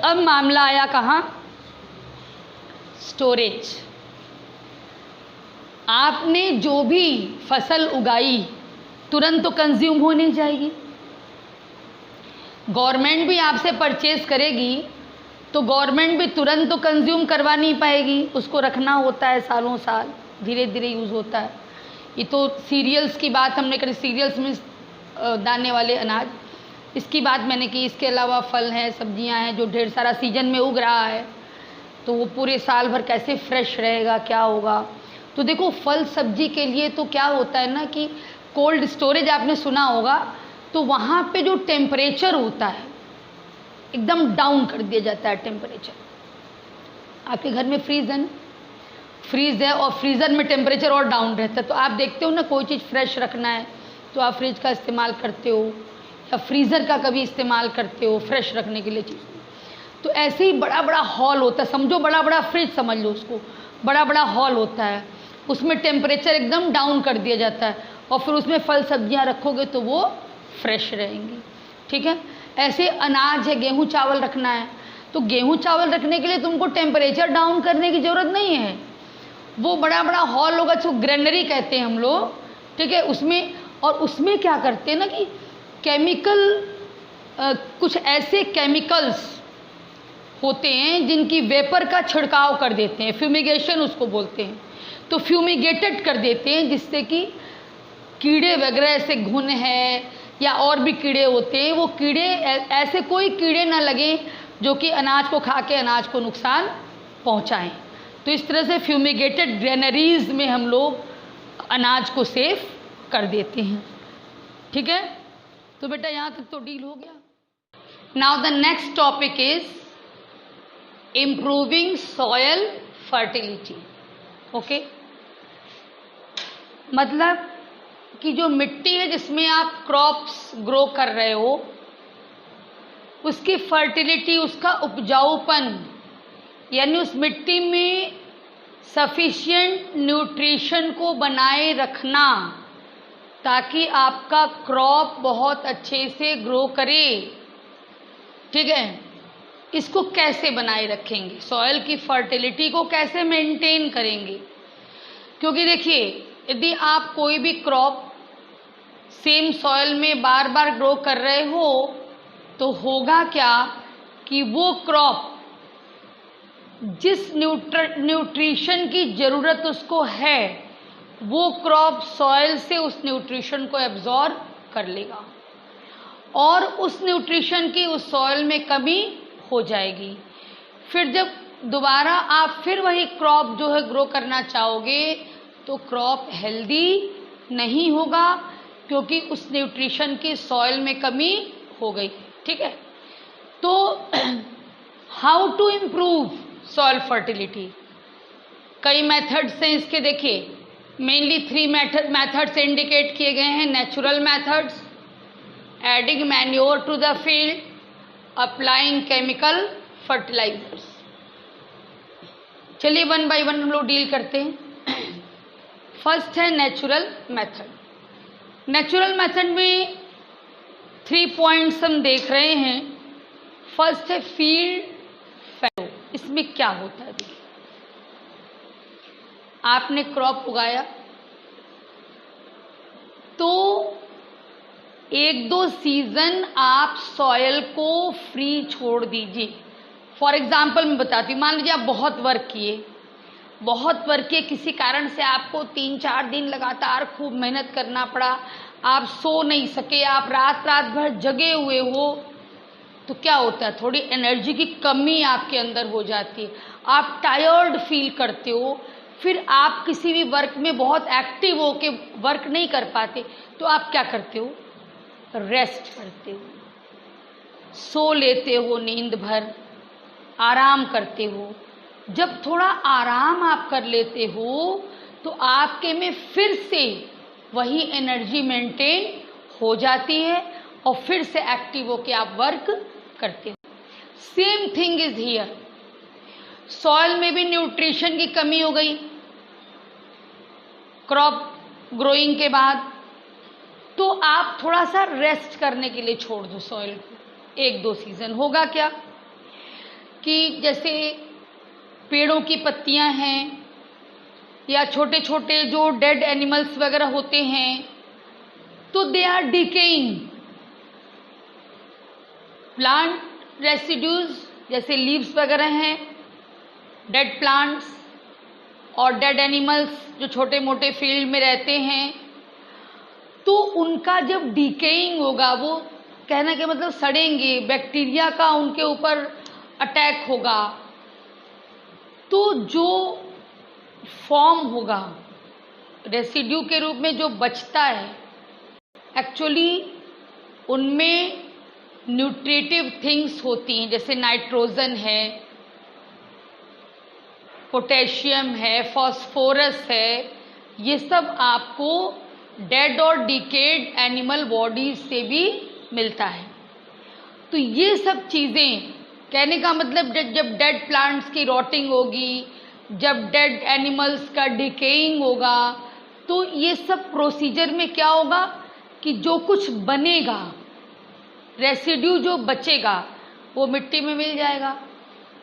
S1: अब मामला आया कहाँ? स्टोरेज। आपने जो भी फसल उगाई तुरंत तो कंज्यूम हो नहीं जाएगी। गवर्नमेंट भी आपसे परचेज करेगी तो गवर्नमेंट भी तुरंत तो कंज्यूम करवा नहीं पाएगी, उसको रखना होता है सालों साल, धीरे धीरे यूज़ होता है। ये तो सीरियल्स की बात हमने करी, सीरियल्स में दाने वाले अनाज, इसकी बात मैंने की। इसके अलावा फल हैं, सब्जियां हैं, जो ढेर सारा सीजन में उग रहा है, तो वो पूरे साल भर कैसे फ्रेश रहेगा, क्या होगा। तो देखो, फल सब्जी के लिए तो क्या होता है ना कि कोल्ड स्टोरेज आपने सुना होगा, तो वहाँ पे जो टेम्परेचर होता है एकदम डाउन कर दिया जाता है टेम्परेचर। आपके घर में फ्रीज है और फ्रीज़र में टेम्परेचर और डाउन रहता है। तो आप देखते हो ना, कोई चीज़ फ्रेश रखना है तो आप फ्रिज का इस्तेमाल करते हो या फ्रीज़र का कभी इस्तेमाल करते हो फ्रेश रखने के लिए चीज़। तो ऐसे ही बड़ा बड़ा हॉल होता है, समझो बड़ा बड़ा फ्रिज समझ लो उसको, बड़ा बड़ा हॉल होता है, उसमें टेम्परेचर एकदम डाउन कर दिया जाता है और फिर उसमें फल सब्जियां रखोगे तो वो फ्रेश रहेंगी। ठीक है, ऐसे अनाज है, गेहूं चावल रखना है तो गेहूं चावल रखने के लिए तुमको टेम्परेचर डाउन करने की ज़रूरत नहीं है। वो बड़ा बड़ा हॉल होगा, जो ग्रेनरी कहते हैं हम लोग। ठीक है, उसमें, और उसमें क्या करते हैं ना कि कुछ ऐसे केमिकल्स होते हैं जिनकी वेपर का छिड़काव कर देते हैं, फ्यूमिगेशन उसको बोलते हैं। तो फ्यूमिगेटेड कर देते हैं जिससे कि कीड़े वगैरह, ऐसे घुन है या और भी कीड़े होते हैं, वो कीड़े ऐसे कोई कीड़े ना लगे जो कि अनाज को खा के अनाज को नुकसान पहुंचाएं। तो इस तरह से फ्यूमिगेटेड ग्रेनरीज में हम लोग अनाज को सेफ कर देते हैं। ठीक है, तो बेटा यहाँ तक तो डील हो गया। Now the next topic is improving soil fertility. Okay, मतलब कि जो मिट्टी है जिसमें आप क्रॉप्स ग्रो कर रहे हो, उसकी फर्टिलिटी, उसका उपजाऊपन, यानी उस मिट्टी में सफिशिएंट न्यूट्रिशन को बनाए रखना ताकि आपका क्रॉप बहुत अच्छे से ग्रो करे। ठीक है, इसको कैसे बनाए रखेंगे? सॉइल की फर्टिलिटी को कैसे मेंटेन करेंगे? क्योंकि देखिए, यदि आप कोई भी क्रॉप सेम सॉइल में बार बार ग्रो कर रहे हो तो होगा क्या कि वो क्रॉप जिस न्यूट्रिशन की ज़रूरत उसको है, वो क्रॉप सॉइल से उस न्यूट्रिशन को एब्जॉर्ब कर लेगा और उस न्यूट्रिशन की उस सॉइल में कमी हो जाएगी। फिर जब दोबारा आप फिर वही क्रॉप जो है ग्रो करना चाहोगे तो क्रॉप हेल्दी नहीं होगा, क्योंकि उस न्यूट्रिशन की सॉइल में कमी हो गई। ठीक है, तो how to improve soil fertility, कई मेथड्स हैं इसके। देखिए, मेनली 3 मेथड्स इंडिकेट किए गए हैं। Natural methods, adding manure to the field, applying chemical fertilizers. चलिए 1 बाय 1 हम लोग डील करते हैं। फर्स्ट है नेचुरल मेथड। नेचुरल मेथड में 3 पॉइंट्स हम देख रहे हैं। फर्स्ट है फील्ड फैलो। इसमें क्या होता है? देखिए, आपने क्रॉप उगाया तो 1-2 सीजन आप सॉयल को फ्री छोड़ दीजिए। फॉर एग्जाम्पल मैं बताती हूँ, मान लीजिए आप बहुत वर्क किए, किसी कारण से आपको 3-4 दिन लगातार खूब मेहनत करना पड़ा, आप सो नहीं सके, आप रात भर जगे हुए हो, तो क्या होता है, थोड़ी एनर्जी की कमी आपके अंदर हो जाती है, आप टायर्ड फील करते हो, फिर आप किसी भी वर्क में बहुत एक्टिव हो के वर्क नहीं कर पाते, तो आप क्या करते हो, रेस्ट करते हो, सो लेते हो, नींद भर आराम करते हो। जब थोड़ा आराम आप कर लेते हो तो आपके में फिर से वही एनर्जी मेंटेन हो जाती है और फिर से एक्टिव होके आप वर्क करते हो। Same thing is here, soil में भी न्यूट्रिशन की कमी हो गई क्रॉप ग्रोइंग के बाद, तो आप थोड़ा सा रेस्ट करने के लिए छोड़ दो सॉइल को 1-2 सीजन। होगा क्या कि जैसे पेड़ों की पत्तियां हैं या छोटे छोटे जो डेड एनिमल्स वगैरह होते हैं, तो they are decaying. Plant residues जैसे लीव्स वगैरह हैं, डेड प्लांट्स और डेड एनिमल्स जो छोटे मोटे फील्ड में रहते हैं, तो उनका जब डिकेइंग होगा, वो कहने का मतलब सड़ेंगे, बैक्टीरिया का उनके ऊपर अटैक होगा, तो जो फॉर्म होगा रेसिड्यू के रूप में जो बचता है, एक्चुअली उनमें न्यूट्रिटिव थिंग्स होती हैं, जैसे नाइट्रोजन है, पोटेशियम है, फास्फोरस है, ये सब आपको डेड और डिकेड एनिमल बॉडीज से भी मिलता है। तो ये सब चीज़ें, कहने का मतलब जब डेड प्लांट्स की रॉटिंग होगी, जब डेड एनिमल्स का डिकेइंग होगा, तो ये सब प्रोसीजर में क्या होगा कि जो कुछ बनेगा, रेसिड्यू जो बचेगा, वो मिट्टी में मिल जाएगा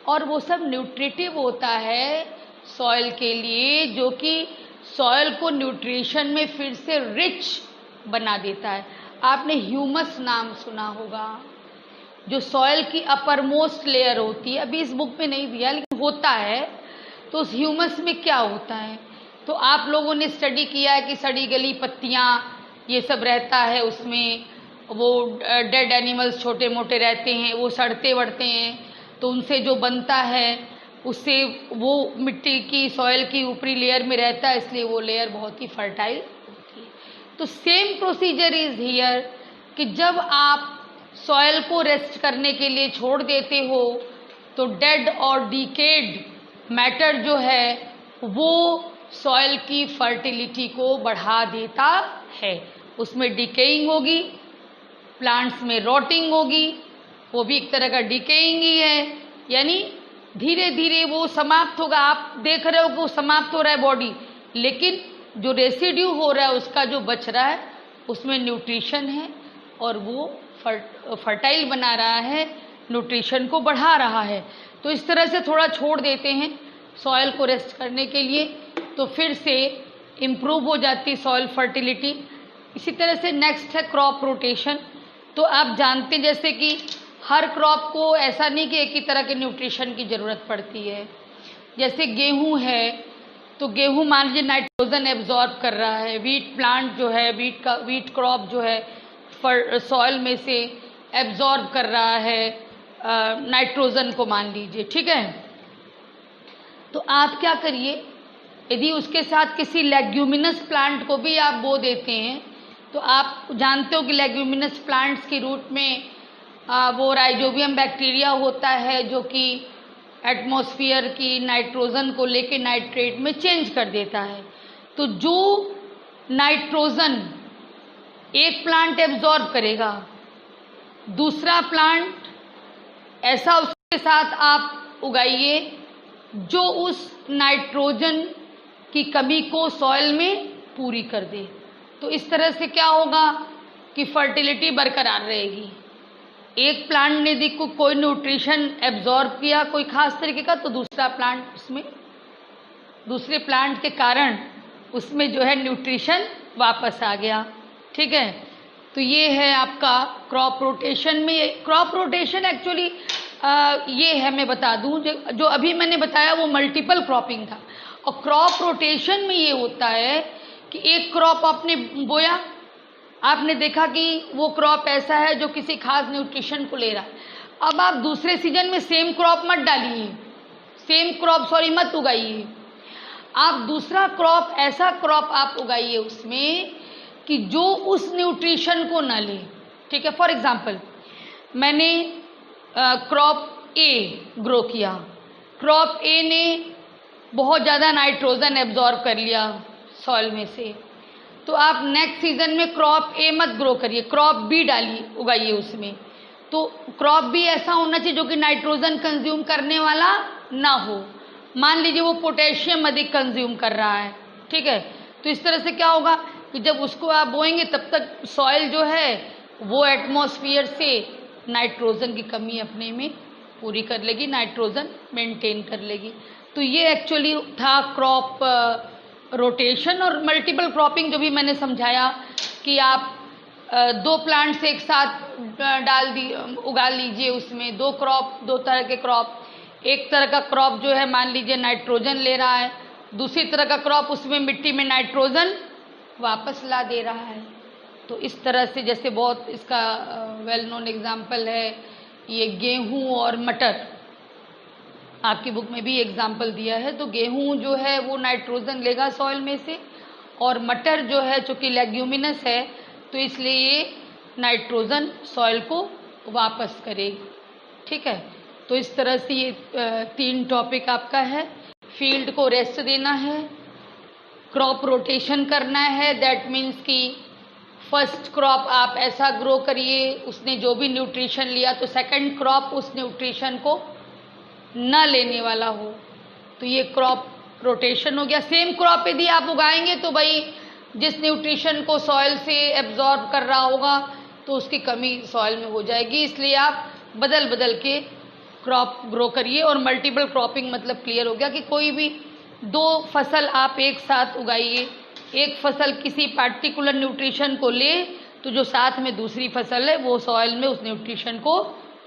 S1: और वो सब न्यूट्रिटिव होता है सॉइल के लिए, जो कि सॉइल को न्यूट्रिशन में फिर से रिच बना देता है। आपने ह्यूमस नाम सुना होगा, जो सॉइल की अपर मोस्ट लेयर होती है, अभी इस बुक में नहीं दिया लेकिन होता है। तो उस ह्यूमस में क्या होता है, तो आप लोगों ने स्टडी किया है कि सड़ी गली पत्तियाँ ये सब रहता है, उसमें वो डेड एनिमल्स छोटे मोटे रहते हैं, वो सड़ते वड़ते हैं, तो उनसे जो बनता है उससे वो मिट्टी की सॉइल की ऊपरी लेयर में रहता है, इसलिए वो लेयर बहुत ही फर्टाइल होती है। तो सेम प्रोसीजर इज हियर कि जब आप सॉइल को रेस्ट करने के लिए छोड़ देते हो, तो डेड और डिकेड मैटर जो है वो सॉइल की फर्टिलिटी को बढ़ा देता है। उसमें डिकेइंग होगी, प्लांट्स में रॉटिंग होगी, वो भी एक तरह का डिकेइंग ही है, यानी धीरे धीरे वो समाप्त होगा। आप देख रहे हो कि वो समाप्त हो रहा है बॉडी, लेकिन जो रेसिड्यू हो रहा है, उसका जो बच रहा है, उसमें न्यूट्रिशन है और वो फर्टाइल बना रहा है, न्यूट्रिशन को बढ़ा रहा है। तो इस तरह से थोड़ा छोड़ देते हैं सॉइल को रेस्ट करने के लिए, तो फिर से इम्प्रूव हो जाती सॉइल फर्टिलिटी। इसी तरह से नेक्स्ट है क्रॉप रोटेशन। तो आप जानते हैं जैसे कि हर क्रॉप को ऐसा नहीं कि एक ही तरह के न्यूट्रिशन की ज़रूरत पड़ती है। जैसे गेहूं है, तो गेहूं मान लीजिए नाइट्रोजन एब्जॉर्ब कर रहा है, वीट प्लांट जो है, वीट क्रॉप जो है सॉइल में से एब्जॉर्ब कर रहा है नाइट्रोजन को, मान लीजिए, ठीक है। तो आप क्या करिए, यदि उसके साथ किसी लेग्यूमिनस प्लांट को भी आप बो देते हैं तो आप जानते हो कि लेग्यूमिनस प्लांट्स की रूट में वो राइजोबियम बैक्टीरिया होता है जो कि एटमॉस्फेयर की नाइट्रोजन को लेके नाइट्रेट में चेंज कर देता है। तो जो नाइट्रोजन एक प्लांट एब्जॉर्ब करेगा, दूसरा प्लांट ऐसा उसके साथ आप उगाइए जो उस नाइट्रोजन की कमी को सॉइल में पूरी कर दे। तो इस तरह से क्या होगा कि फर्टिलिटी बरकरार रहेगी। एक प्लांट ने यदि कोई न्यूट्रिशन एब्जॉर्ब किया कोई खास तरीके का, तो दूसरा प्लांट उसमें, दूसरे प्लांट के कारण उसमें जो है न्यूट्रिशन वापस आ गया। ठीक है, तो ये है आपका क्रॉप रोटेशन में। क्रॉप रोटेशन एक्चुअली ये है, मैं बता दूं, जो अभी मैंने बताया वो मल्टीपल क्रॉपिंग था, और क्रॉप रोटेशन में ये होता है कि एक क्रॉप आपने बोया, आपने देखा कि वो क्रॉप ऐसा है जो किसी खास न्यूट्रिशन को ले रहा है, अब आप दूसरे सीजन में सेम क्रॉप मत डालिए, मत उगाइए। आप दूसरा क्रॉप, ऐसा क्रॉप आप उगाइए उसमें कि जो उस न्यूट्रिशन को ना ले। ठीक है, फॉर एग्जाम्पल मैंने क्रॉप ए ग्रो किया, क्रॉप ए ने बहुत ज़्यादा नाइट्रोजन एब्जॉर्ब कर लिया सॉइल में से, तो आप नेक्स्ट सीजन में क्रॉप ए मत ग्रो करिए, क्रॉप बी डालिए, उगाइए उसमें। तो क्रॉप बी ऐसा होना चाहिए जो कि नाइट्रोजन कंज्यूम करने वाला ना हो। मान लीजिए वो पोटेशियम अधिक कंज्यूम कर रहा है, ठीक है, तो इस तरह से क्या होगा कि जब उसको आप बोएंगे तब तक सॉइल जो है वो एटमॉस्फेयर से नाइट्रोजन की कमी अपने में पूरी कर लेगी, नाइट्रोजन मेंटेन कर लेगी। तो ये एक्चुअली था क्रॉप रोटेशन। और मल्टीपल क्रॉपिंग जो भी मैंने समझाया कि आप दो प्लांट्स एक साथ उगा लीजिए, उसमें दो तरह के क्रॉप, एक तरह का क्रॉप जो है मान लीजिए नाइट्रोजन ले रहा है, दूसरी तरह का क्रॉप उसमें मिट्टी में नाइट्रोजन वापस ला दे रहा है। तो इस तरह से, जैसे बहुत इसका वेल नोन एग्जाम्पल है ये गेहूं और मटर, आपकी बुक में भी एग्जाम्पल दिया है। तो गेहूं जो है वो नाइट्रोजन लेगा सॉइल में से, और मटर जो है चूँकि लेग्यूमिनस है तो इसलिए ये नाइट्रोजन सॉइल को वापस करेगी। ठीक है, तो इस तरह से ये 3 टॉपिक आपका है। फील्ड को रेस्ट देना है, क्रॉप रोटेशन करना है, दैट मीन्स कि फर्स्ट क्रॉप आप ऐसा ग्रो करिए उसने जो भी न्यूट्रिशन लिया तो सेकंड क्रॉप उस न्यूट्रिशन को न लेने वाला हो, तो ये क्रॉप रोटेशन हो गया। सेम क्रॉप यदि आप उगाएंगे तो भाई जिस न्यूट्रिशन को सॉइल से एब्जॉर्ब कर रहा होगा तो उसकी कमी सॉइल में हो जाएगी, इसलिए आप बदल बदल के क्रॉप ग्रो करिए। और मल्टीपल क्रॉपिंग मतलब क्लियर हो गया कि कोई भी 2 फसल आप एक साथ उगाइए, एक फसल किसी पार्टिकुलर न्यूट्रिशन को ले तो जो साथ में दूसरी फसल है वो सॉइल में उस न्यूट्रिशन को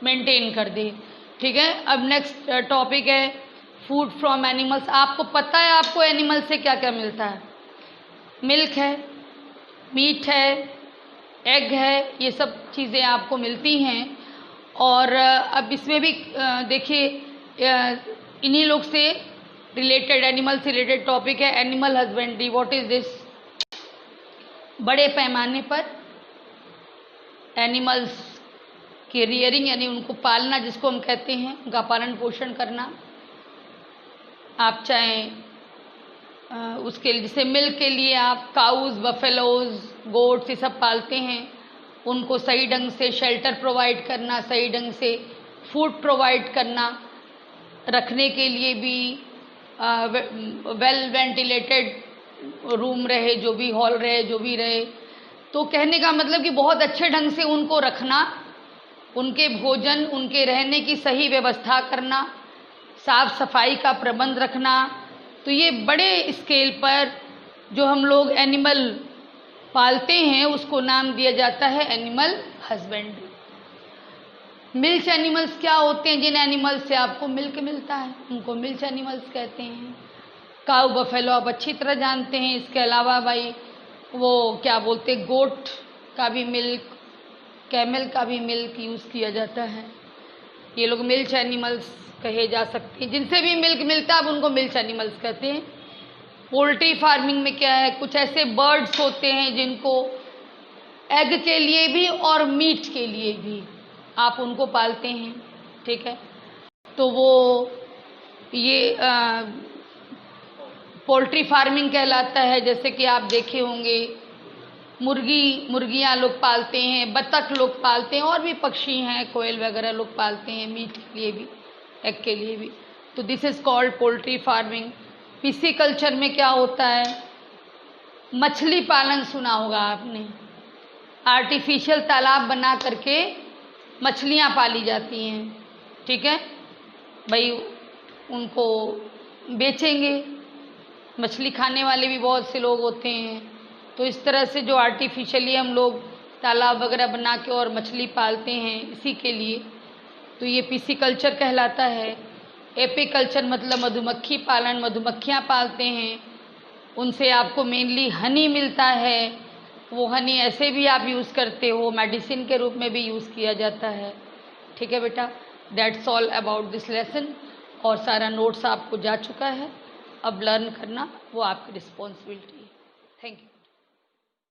S1: मेंटेन कर दे। ठीक है, अब नेक्स्ट टॉपिक है फूड फ्रॉम एनिमल्स। आपको पता है आपको एनिमल से क्या क्या मिलता है? मिल्क है, मीट है, एग है, ये सब चीज़ें आपको मिलती हैं। और अब इसमें भी देखिए इन्हीं लोग से रिलेटेड, एनिमल से रिलेटेड टॉपिक है animal husbandry. What is this? बड़े पैमाने पर एनिमल्स की रियरिंग यानी उनको पालना, जिसको हम कहते हैं उनका पालन पोषण करना। आप चाहे उसके जैसे मिल्क के लिए आप काउज, बफेलोज, गोट्स ये सब पालते हैं, उनको सही ढंग से शेल्टर प्रोवाइड करना, सही ढंग से फूड प्रोवाइड करना, रखने के लिए भी वेल वेंटिलेटेड रूम रहे, जो भी हॉल रहे, जो भी रहे। तो कहने का मतलब कि बहुत अच्छे ढंग से उनको रखना, उनके भोजन, उनके रहने की सही व्यवस्था करना, साफ सफाई का प्रबंध रखना। तो ये बड़े स्केल पर जो हम लोग एनिमल पालते हैं उसको नाम दिया जाता है एनिमल हस्बेंड्री। मिल्क एनिमल्स क्या होते हैं? जिन एनिमल्स से आपको मिल्क मिलता है उनको मिल्क एनिमल्स कहते हैं। काऊ, बफेलो आप अच्छी तरह जानते हैं। इसके अलावा भाई वो क्या बोलते हैं, गोट का भी मिल्क, कैमल का भी मिल्क यूज़ किया जाता है। ये लोग मिल्क एनिमल्स कहे जा सकते हैं। जिनसे भी मिल्क मिलता है अब उनको मिल्क एनिमल्स कहते हैं। पोल्ट्री फार्मिंग में क्या है, कुछ ऐसे बर्ड्स होते हैं जिनको एग के लिए भी और मीट के लिए भी आप उनको पालते हैं, ठीक है। तो वो ये पोल्ट्री फार्मिंग कहलाता है। जैसे कि आप देखे होंगे मुर्गियाँ लोग पालते हैं, बतख लोग पालते हैं, और भी पक्षी हैं, कोयल वगैरह लोग पालते हैं मीट के लिए भी, एग के लिए भी। तो this is called poultry farming. Pisciculture में क्या होता है, मछली पालन सुना होगा आपने, आर्टिफिशियल तालाब बना करके मछलियाँ पाली जाती हैं, ठीक है भाई। उनको बेचेंगे, मछली खाने वाले भी बहुत से लोग होते हैं। तो इस तरह से जो आर्टिफिशियली हम लोग तालाब वगैरह बना के और मछली पालते हैं इसी के लिए, तो ये पिसीकल्चर कहलाता है। एपीकल्चर मतलब मधुमक्खी पालन, मधुमक्खियाँ पालते हैं, उनसे आपको मेनली हनी मिलता है। वो हनी ऐसे भी आप यूज़ करते हो, मेडिसिन के रूप में भी यूज़ किया जाता है, ठीक है बेटा। That's all about this lesson. और सारा नोट्स आपको जा चुका है, अब लर्न करना वो आपकी रिस्पॉन्सिबिलिटी है। Thank you.